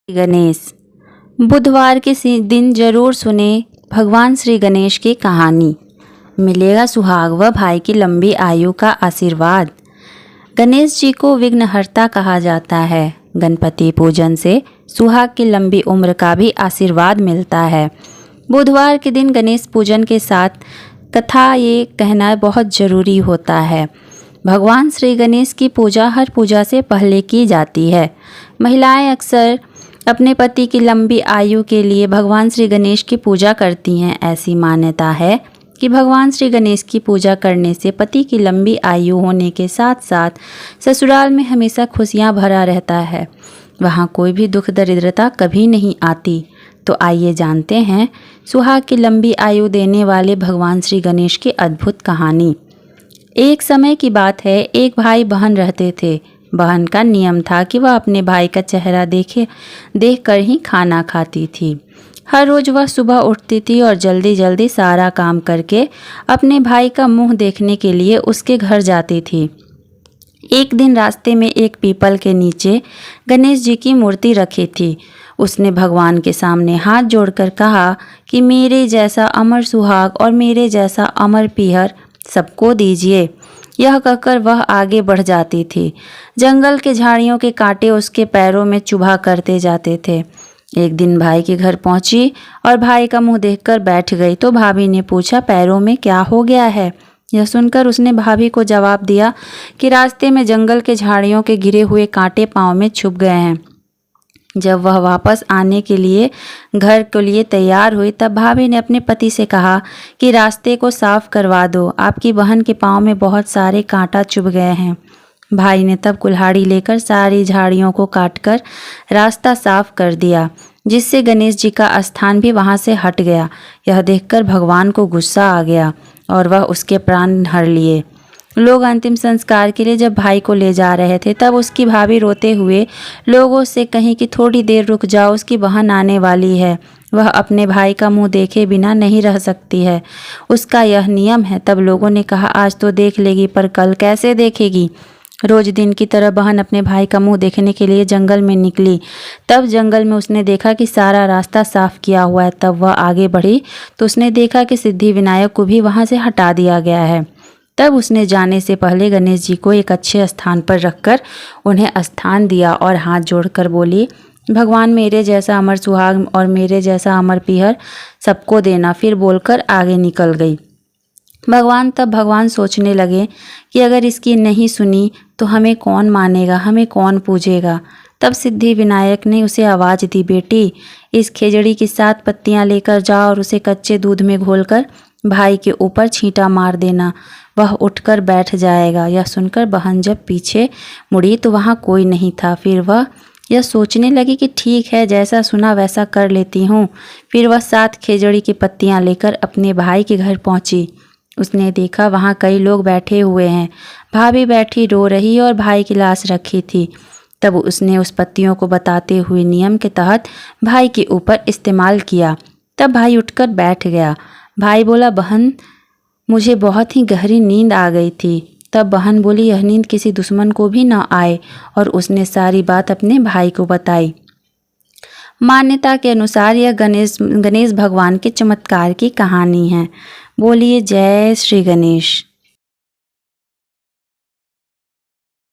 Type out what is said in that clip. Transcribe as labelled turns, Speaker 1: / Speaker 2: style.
Speaker 1: गणेश। बुधवार के दिन जरूर सुने भगवान श्री गणेश की कहानी। मिलेगा सुहाग व भाई की लंबी आयु का आशीर्वाद। गणेश जी को विघ्नहर्ता कहा जाता है। गणपति पूजन से सुहाग की लंबी उम्र का भी आशीर्वाद मिलता है। बुधवार के दिन गणेश पूजन के साथ कथा ये कहना बहुत ज़रूरी होता है। भगवान श्री गणेश की पूजा हर पूजा से पहले की जाती है। महिलाएं अक्सर अपने पति की लंबी आयु के लिए भगवान श्री गणेश की पूजा करती हैं। ऐसी मान्यता है कि भगवान श्री गणेश की पूजा करने से पति की लंबी आयु होने के साथ साथ ससुराल में हमेशा खुशियां भरा रहता है, वहाँ कोई भी दुख दरिद्रता कभी नहीं आती। तो आइए जानते हैं सुहाग की लंबी आयु देने वाले भगवान श्री गणेश की अद्भुत कहानी। एक समय की बात है, एक भाई बहन रहते थे। बहन का नियम था कि वह अपने भाई का चेहरा देखकर ही खाना खाती थी। हर रोज़ वह सुबह उठती थी और जल्दी जल्दी सारा काम करके अपने भाई का मुंह देखने के लिए उसके घर जाती थी। एक दिन रास्ते में एक पीपल के नीचे गणेश जी की मूर्ति रखी थी। उसने भगवान के सामने हाथ जोड़कर कहा कि मेरे जैसा अमर सुहाग और मेरे जैसा अमर पीहर सबको दीजिए। यह कहकर वह आगे बढ़ जाती थी। जंगल के झाड़ियों के कांटे उसके पैरों में चुभा करते जाते थे। एक दिन भाई के घर पहुंची और भाई का मुंह देखकर बैठ गई तो भाभी ने पूछा, पैरों में क्या हो गया है? यह सुनकर उसने भाभी को जवाब दिया कि रास्ते में जंगल के झाड़ियों के गिरे हुए कांटे पाँव में छुप गए हैं। जब वह वापस आने के लिए घर के लिए तैयार हुई तब भाभी ने अपने पति से कहा कि रास्ते को साफ करवा दो, आपकी बहन के पाँव में बहुत सारे कांटा चुभ गए हैं। भाई ने तब कुल्हाड़ी लेकर सारी झाड़ियों को काटकर रास्ता साफ कर दिया, जिससे गणेश जी का स्थान भी वहां से हट गया। यह देखकर भगवान को गुस्सा आ गया और वह उसके प्राण हर लिए। लोग अंतिम संस्कार के लिए जब भाई को ले जा रहे थे तब उसकी भाभी रोते हुए लोगों से कहीं कि थोड़ी देर रुक जाओ, उसकी बहन आने वाली है, वह अपने भाई का मुंह देखे बिना नहीं रह सकती है, उसका यह नियम है। तब लोगों ने कहा, आज तो देख लेगी पर कल कैसे देखेगी? रोज दिन की तरह बहन अपने भाई का मुंह देखने के लिए जंगल में निकली। तब जंगल में उसने देखा कि सारा रास्ता साफ किया हुआ है। तब वह आगे बढ़ी तो उसने देखा कि सिद्धि विनायक को भी वहां से हटा दिया गया है। तब उसने जाने से पहले गणेश जी को एक अच्छे स्थान पर रखकर उन्हें स्थान दिया और हाथ जोड़कर बोली, भगवान मेरे जैसा अमर सुहाग और मेरे जैसा अमर पीहर सबको देना। फिर बोलकर आगे निकल गई। भगवान सोचने लगे कि अगर इसकी नहीं सुनी तो हमें कौन मानेगा, हमें कौन पूजेगा। तब सिद्धि विनायक ने उसे आवाज़ दी, बेटी इस खेजड़ी की 7 पत्तियां लेकर जाओ और उसे कच्चे दूध में घोलकर भाई के ऊपर छींटा मार देना, वह उठकर बैठ जाएगा। यह सुनकर बहन जब पीछे मुड़ी तो वहाँ कोई नहीं था। फिर वह यह सोचने लगी कि ठीक है, जैसा सुना वैसा कर लेती हूँ। फिर वह 7 खेजड़ी की पत्तियाँ लेकर अपने भाई के घर पहुँची। उसने देखा वहाँ कई लोग बैठे हुए हैं। भाभी बैठी रो रही और भाई की लाश रखी थी। तब उसने उस पत्तियों को बताते हुए नियम के तहत भाई के ऊपर इस्तेमाल किया। तब भाई उठकर बैठ गया। भाई बोला, बहन मुझे बहुत ही गहरी नींद आ गई थी। तब बहन बोली, यह नींद किसी दुश्मन को भी न आए, और उसने सारी बात अपने भाई को बताई। मान्यता के अनुसार यह गणेश भगवान के चमत्कार की कहानी है। बोलिए जय श्री गणेश।